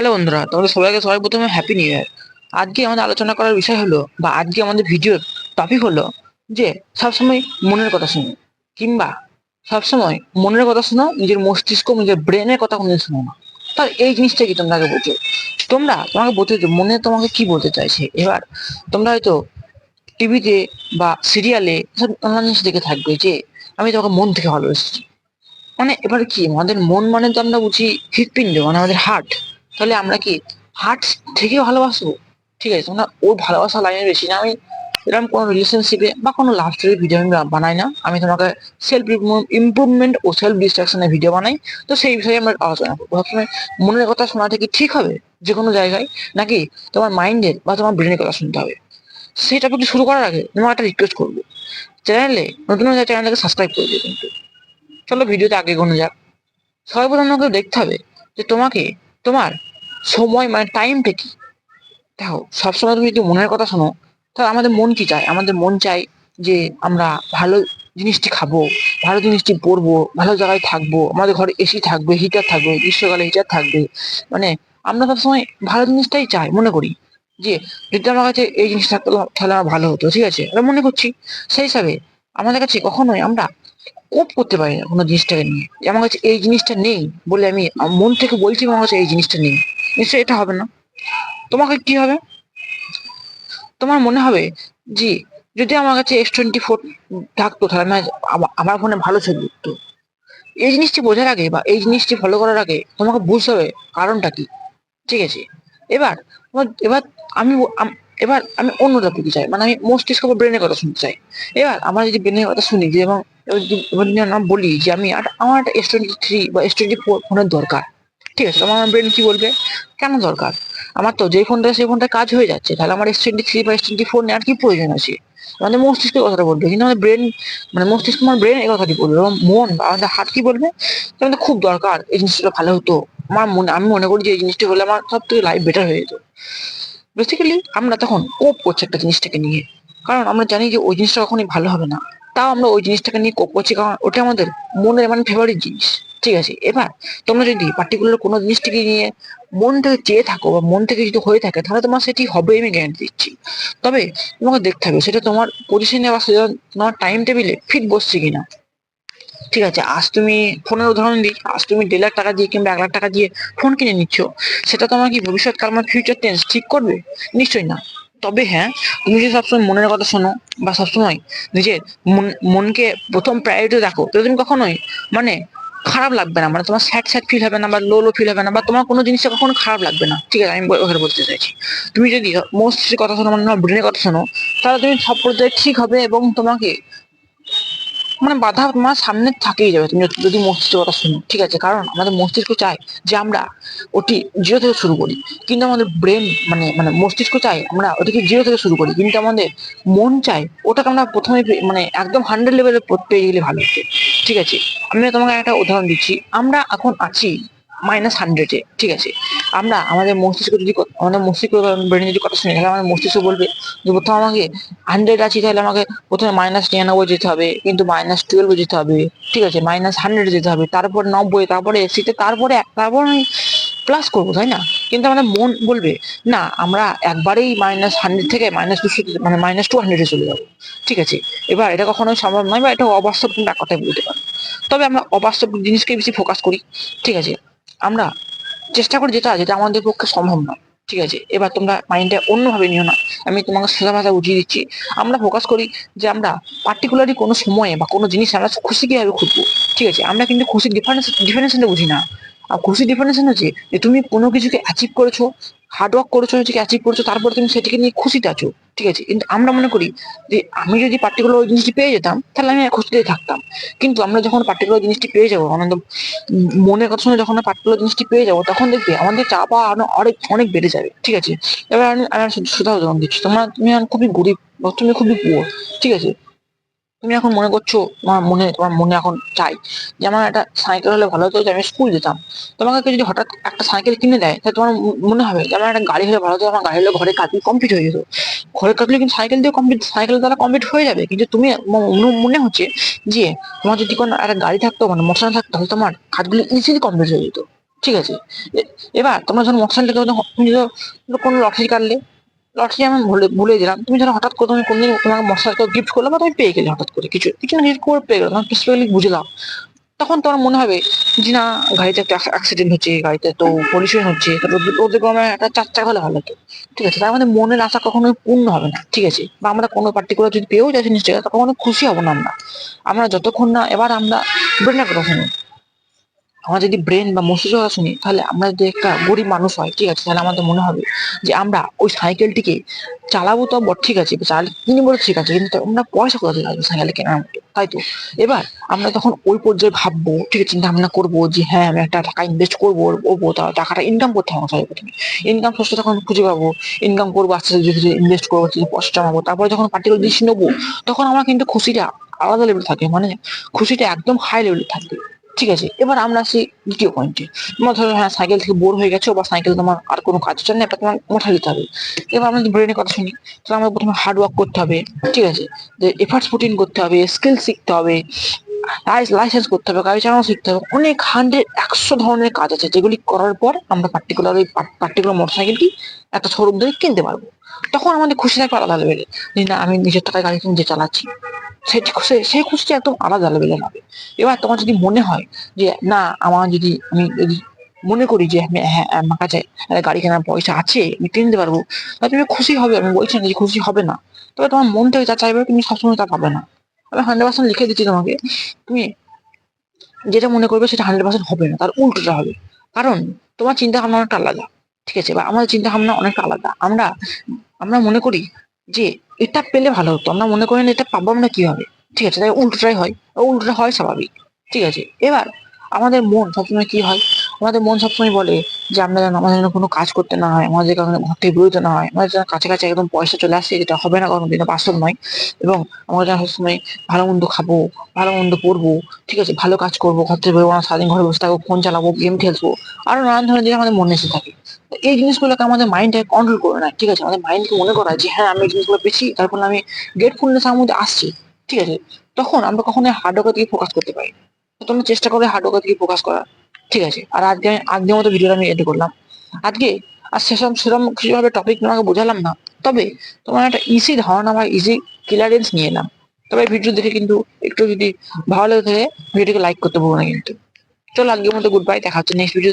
Hello বন্ধুরা, তোমাদের সবাই প্রথমে হ্যাপি নিউ ইয়ার। আজকে আমাদের আলোচনা করার বিষয় হলো, বা আজকে আমাদের ভিডিওর টপিক হলো যে সবসময় মনের কথা শুনো, কিংবা সবসময় মনের কথা শোনো, নিজের মস্তিষ্ক নিজের ব্রেনের কথা কোনো শোনো না। তার এই জিনিসটা কি তোমরা আগে বোঝো। তোমাকে বলতে মনে তোমাকে কি বলতে চাইছে। এবার তোমরা হয়তো টিভিতে বা সিরিয়ালে সব অন্যান্য জিনিস দেখে থাকবে যে আমি তোমাকে মন থেকে ভালোবেসেছি। মানে এবার কি আমাদের মন মানে তো আমরা বুঝি হৃৎপিণ্ড, মানে আমাদের হার্ট। তাহলে আমরা কি হার্ট থেকে ভালোবাসবো? ঠিক আছে, তোমরা ওর ভালোবাসা লাইনে বেশি না। আমি এরকম কোনো রিলেশনশিপে বা কোনো লাভ স্টোরি ভিডিও আমি বানাই না। আমি তোমাকে সেলফ ইমপ্রুভমেন্ট ও সেলফ ডিস্ট্রাকশনের ভিডিও বানাই। তো সেই বিষয়ে আমরা আলোচনা করবো। সবসময় মনের কথা শোনাটা কি ঠিক হবে যে কোনো জায়গায়, নাকি তোমার মাইন্ডের বা তোমার ব্রেনের কথা শুনতে হবে? সেই টপিকটি শুরু করার আগে তোমার একটা রিকোয়েস্ট করবো, চ্যানেলে নতুন হয়ে চ্যানেলটাকে সাবস্ক্রাইব করে দিও কিন্তু। চলো ভিডিওতে আগে এগোনো যাক। সর্বপ্রথম আমাকে দেখতে হবে যে তোমাকে তোমার সময় মানে টাইমটা কি। দেখো, সবসময় তুমি যদি মনের কথা শোনো, তাহলে আমাদের মন কি চায়? আমাদের মন চাই যে আমরা ভালো জিনিসটি খাবো, ভালো জিনিসটি পরবো, ভালো জায়গায় থাকবো, আমাদের ঘরে এসি থাকবে, হিটার থাকবে, গ্রীষ্মকালে হিটার থাকবে। মানে আমরা সবসময় ভালো জিনিসটাই চাই, মনে করি যে যদি আমার কাছে এই জিনিস থাকতো তাহলে আমার ভালো হতো। ঠিক আছে, আমরা মনে করছি। সেই হিসাবে আমাদের কাছে কখনোই আমরা কোপ করতে পারি না কোনো জিনিসটাকে নিয়ে, যে আমার কাছে এই জিনিসটা নেই বলে আমি মন থেকে বলছি আমার কাছে এই জিনিসটা নেই। নিশ্চয়ই এটা হবে না। তোমাকে কি হবে? তোমার মনে হবে যে যদি আমার কাছে S24 থাকতো তাহলে আমি আমার ফোনে ভালো ছবি উঠতো। এই জিনিসটি বোঝার আগে বা এই জিনিসটি ফলো করার আগে তোমাকে বুঝতে হবে কারণটা কি। ঠিক আছে, এবার এবার আমি এবার আমি অন্য টপিকে চাই, মানে আমি মস্তিষ্ক বা ব্রেনের কথা শুনতে চাই। এবার আমরা যদি ব্রেনের কথা শুনি যে, এবং এবার যদি আমরা বলি যে আমার একটা S23 বা S24 ফোনের দরকার। ঠিক আছে, তখন আমার ব্রেন কি বলবে? কেন দরকার? আমার তো যেই ফোনটা সেই ফোনটা কাজ হয়ে যাচ্ছে, তাহলে আমার S23 বা S24 নেওয়ার কি প্রয়োজন আছে? আমাদের মস্তিষ্ক কথাটা বলবে, কিন্তু আমাদের ব্রেন মানে মস্তিষ্ক আমার ব্রেন এই কথাটি বলবে, এবং মন বা আমাদের হার্ট কি বলবে? আমাদের খুব দরকার, এই জিনিসটা ভালো হতো। আমি মনে করি যে এই জিনিসটা হলে আমার সব থেকে লাইফ বেটার হয়ে যেত। বেসিক্যালি আমরা তখন কোপ করছি একটা জিনিসটাকে নিয়ে, কারণ আমরা জানি যে ওই জিনিসটা কখনোই ভালো হবে না। তাও আমরা ওই জিনিসটাকে নিয়ে কোপ করছি, কারণ ওটা আমাদের মনের মানে ফেভারিট জিনিস। ঠিক আছে, এবার তোমরা যদি পার্টিকুলার কোনো জিনিসটাকে নিয়ে মন থেকে চেয়ে থাকো বা মন থেকে যদি হয়ে থাকে, তাহলে তোমার সেটি হবে, আমি গ্যারান্টি দিচ্ছি। তবে তোমাকে দেখতে হবে সেটা তোমার পজিশনে বা সেটা তোমার টাইম টেবিলে ফিট বসছে কিনা। ঠিক আছে, আজ তুমি ফোনের উদাহরণ দিই, আজ তুমি 1.5 লাখ টাকা দিয়ে কিংবা 1 লাখ টাকা দিয়ে ফোন কিনে নিচ্ছ। সেটা তোমার কি ভবিষ্যৎকাল মানে ফিউচার টেন্স ঠিক করবে? নিশ্চয়ই না। তবে হ্যাঁ, তুমি যদি সবসময় মনের কথা শোনো বা সবসময় নিজের মনকে প্রথম প্রায়োরিটি রাখো, তাহলে তুমি কখনোই মানে খারাপ লাগবে না, মানে তোমার স্যাড স্যাড ফিল হবে না বা লো ফিল হবে না, বা তোমার কোনো জিনিসটা কখনো খারাপ লাগবে না। ঠিক আছে, আমি ওখানে বলতে চাইছি তুমি যদি মস্তিষ্কের কথা শোনো, মানে তোমার ব্রেনের কথা শোনো, তাহলে তুমি সব পর্যায়ে ঠিক হবে, এবং তোমাকে মানে বাধা তোমার সামনে থাকেই যাবে তুমি যদি মস্তিষ্কের কথা শুনো। ঠিক আছে, কারণ আমাদের মস্তিষ্ক চায় যে আমরা ওটি জিরো থেকে শুরু করি, কিন্তু আমাদের ব্রেন মানে মানে মস্তিষ্ক চায় আমরা ওটাকে জিরো থেকে শুরু করি, কিন্তু আমাদের মন চায় ওটাকে আমরা প্রথমে মানে একদম 100 লেভেলে পেয়ে গেলে ভালো হতো। ঠিক আছে, আমি তোমাকে একটা উদাহরণ দিচ্ছি। আমরা এখন আছি -100-এ। ঠিক আছে, আমরা আমাদের মস্তিষ্ক ব্রেনে যদি কথা শুনি, তাহলে আমাদের মস্তিষ্ক বলবে যে প্রথম আমাকে 100 আছি, তাহলে আমাকে প্রথমে -99 যেতে হবে, কিন্তু -12 যেতে হবে। ঠিক আছে, -100 যেতে হবে, তারপর 90, তারপরে 80, তারপর আমি প্লাস করবো, তাই না? কিন্তু আমাদের মন বলবে না, আমরা একবারেই -100 থেকে -200 মানে -200 চলে যাবো। ঠিক আছে, এবার এটা কখনোই সম্ভব নয়, বা এটা অবাস্তব একটা কথাই বলতে পারো। তবে আমরা অবাস্তব জিনিসকে বেশি ফোকাস করি। ঠিক আছে, আমরা চেষ্টা করি যেটা যেটা আমাদের পক্ষে সম্ভব নয়। ঠিক আছে, এবার তোমরা মাইন্ডটা অন্যভাবে নিও না, আমি তোমাকে সোজা ভাষা বুঝিয়ে দিচ্ছি। আমরা ফোকাস করি যে আমরা পার্টিকুলারলি কোনো সময়ে বা কোনো জিনিস আমরা খুশি কিভাবে খুঁজবো। ঠিক আছে, আমরা কিন্তু খুশির ডিফারেন্সটা বুঝি না। আর খুশির ডিফারেন্স হচ্ছে যে তুমি কোনো কিছুকে অ্যাচিভ করেছো, হার্ড ওয়ার্ক করেছো, সেটাকে অ্যাচিভ করেছো, তারপরে তুমি সেটাকে নিয়ে খুশিতে আছো। ঠিক আছে, কিন্তু আমরা মনে করি যে আমি যদি পার্টিকুলার ওই জিনিসটি পেয়ে যেতাম, তাহলে আমি খুশিতে থাকতাম। কিন্তু আমরা যখন পার্টিকুলার জিনিসটি পেয়ে যাবো, আনন্দ মনের কথা শুনে যখন পার্টিকুলার জিনিসটি পেয়ে যাবো, তখন দেখবে আমাদের চাপা আরো অনেক অনেক বেড়ে যাবে। ঠিক আছে, এবার আমি শুধু উদাহরণ দিচ্ছি। তুমি এখন খুবই গরিব বা তুমি খুবই পুয়ার। ঠিক আছে, তুমি এখন মনে করছো তোমার মনে এখন চাই যে আমার একটা সাইকেল হলে ভালো হতো, যে আমি স্কুল যেতাম। তোমাকে কেউ যদি হঠাৎ একটা সাইকেল কিনে দেয়, তাহলে তোমার মনে হবে যে আমার একটা গাড়ি হলে ভালো হতো, আমার গাড়ি হলে ঘরে কাজ কমপ্লিট হয়ে যেত। ঘরে কাজগুলো কিন্তু সাইকেল দ্বারা কমপ্লিট হয়ে যাবে, কিন্তু তুমি মনে হচ্ছে যে তোমার যদি কোনো একটা গাড়ি থাকতো, মানে মোটর থাকতো, তাহলে তোমার কাজগুলো ইজিলি কমপ্লিট হয়ে যেত। ঠিক আছে। এবার তোমরা যখন মোটরসাইকেলটা তুমি ধরো কোনো লটারি কাটলে, লটারি আমি ভুলে গেলাম, তুমি ধরো হঠাৎ করে তুমি কোনদিন তোমাকে মোটরসাইকেল গিফট করলো বা তুমি পেয়ে গেলে হঠাৎ করে কিছু কিছু না কিছু করে পেয়ে গেলো, তোমার স্পেশালি বুঝে দাও, তখন তোমার মনে হবে যে না, গাড়িতে একটা অ্যাক্সিডেন্ট হচ্ছে, গাড়িতে তো পলিউশন হচ্ছে, তো ওদের কোনো একটা 4 চাকা হলে ভালো হতো। ঠিক আছে, তার মানে মনের আশা কখনোই পূর্ণ হবে না। ঠিক আছে, বা আমরা কোনো পার্টিকুলার যদি পেয়েও যাই জিনিসটা, তখন অনেক খুশি হবো না আমরা। আমরা যতক্ষণ না, এবার আমরা ব্রেনের কথা শুনি, আমরা যদি ব্রেন বা মস্তিষ্ক কথা শুনি, তাহলে আমরা যদি একটা গরিব মানুষ হয়, ঠিক আছে, তাহলে আমাদের মনে হবে যে আমরা ওই সাইকেলটিকে চালাবো তো বট, ঠিক আছে, কিনবো তো ঠিক আছে, কিন্তু আমরা পয়সা কোথা থেকে আসবে সাইকেল কেনার মতো, তাই তো? এবার আমরা তখন ওই পর্যায়ে ভাববো, ঠিক আছে, চিন্তা ভাবনা করবো যে হ্যাঁ আমি একটা টাকা ইনভেস্ট করবো, টাকাটা ইনকাম করতে হবে আমাকে প্রথমে, ইনকাম সোর্সটা তখন খুঁজে পাবো, ইনকাম করবো, আস্তে আস্তে ধীরে ধীরে ইনভেস্ট করবো, পয়সা জমাবো, তারপরে যখন পার্টিকুলার জিনিস নেবো, তখন আমার কিন্তু খুশিটা আলাদা লেভেল থাকে, মানে খুশিটা একদম হাই লেভেলে থাকবে। ঠিক আছে, এবার আমরা আসি দ্বিতীয় পয়েন্টে। তোমার ধরো হ্যাঁ সাইকেল থেকে বোর হয়ে গেছো, বা সাইকেল তোমার আর কোনো কাজ হচ্ছে না, এবার তোমার মোটা দিতে হবে। এবার আমরা যদি ব্রেনের কথা শুনি, তাহলে আমাদের প্রথমে হার্ড ওয়ার্ক করতে হবে। ঠিক আছে, যে এফার্টস পুট ইন করতে হবে, স্কিল শিখতে হবে, লাইসেন্স করতে হবে, গাড়ি চালানো শিখতে হবে, অনেক 100 ধরনের কাজ আছে, যেগুলি করার পর আমরা পার্টিকুলার ওই পার্টিকুলার মোটরসাইকেলটি একটা শোরুম থেকে কিনতে পারবো। তখন আমাদের খুশি থাকবে আলাদা লেভেলে, যে না আমি নিজের টাকায় গাড়ি কিনে চালাচ্ছি, সেই খুশিটা একদম আলাদা লেভেলের হবে। এবার তোমার যদি মনে হয় যে না, আমি যদি মনে করি যে হ্যাঁ আমার কাছে গাড়ি কেনার পয়সা আছে, আমি কিনতে পারবো, তাহলে তুমি খুশি হবে, আমি বলছি না যে খুশি হবে না, তবে তোমার মন থেকে যা চাইবে তুমি সবসময় তা পাবে না। আমি 100% লিখে দিচ্ছি তোমাকে, তুমি যেটা মনে করবে সেটা 100% হবে না, তার উল্টোটা হবে। কারণ তোমার চিন্তা ভাবনা অনেকটা আলাদা। ঠিক আছে, বা আমাদের চিন্তা ভাবনা অনেকটা আলাদা। আমরা আমরা মনে করি যে এটা পেলে ভালো হতো, আমরা মনে করি না এটা পাবো আমরা কিভাবে। ঠিক আছে, তাই উল্টোটাই হয়, উল্টোটা হয় স্বাভাবিক। ঠিক আছে, এবার আমাদের মন সবসময় কি হয়, আমাদের মন সবসময় বলে যে আমরা যেন, আমাদের যেন কোনো কাজ করতে না হয়, আমাদের কারণে ঘর থেকে বেরোতে না হয়, আমাদের যেন কাছে কাছে একদম পয়সা চলে আসে, যেটা হবে না কোনো দিনও, বাস্তব নয়। এবং আমরা যেন সবসময় ভালো মন্দ খাবো, ভালো মন্দ পড়বো, ঠিক আছে, ভালো কাজ করবো, ঘর থেকে বেরোবো না, সারাদিন ঘরে বসে থাকবো, ফোন চালাবো, গেম খেলবো, আরো নানান ধরনের জিনিস আমাদের মনে এসে থাকে। তো এই জিনিসগুলোকে আমাদের মাইন্ডটাকে কন্ট্রোল করে নেয়। ঠিক আছে, আমাদের মাইন্ডকে মনে করা যে হ্যাঁ আমি এই জিনিসগুলো পেয়েছি, তারপর আমি গ্রেটফুলনেস আমার মধ্যে আসছে। ঠিক আছে, তখন আমরা কখনোই হার্ড ওয়ার্কের দিকে ফোকাস করতে পারি না। তো তোমরা চেষ্টা করবে হার্ড ওয়ার্কের দিকে ফোকাস করার। ঠিক আছে, আর আজকের মতো ভিডিওটা আমি এড করলাম আজকে। আর সেসব সেরকম কিছুভাবে টপিক তোমাকে বোঝালাম না, তবে তোমার একটা ইজি ধারণা বা ইজি ক্লিয়ারেন্স নিয়ে এলাম। তবে ভিডিও দেখে কিন্তু একটু যদি ভালো লেগে থাকে, ভিডিওকে লাইক করতে ভুলো না কিন্তু। চলো আজকের মতো গুড বাই, দেখা হচ্ছে নেক্সট ভিডিও।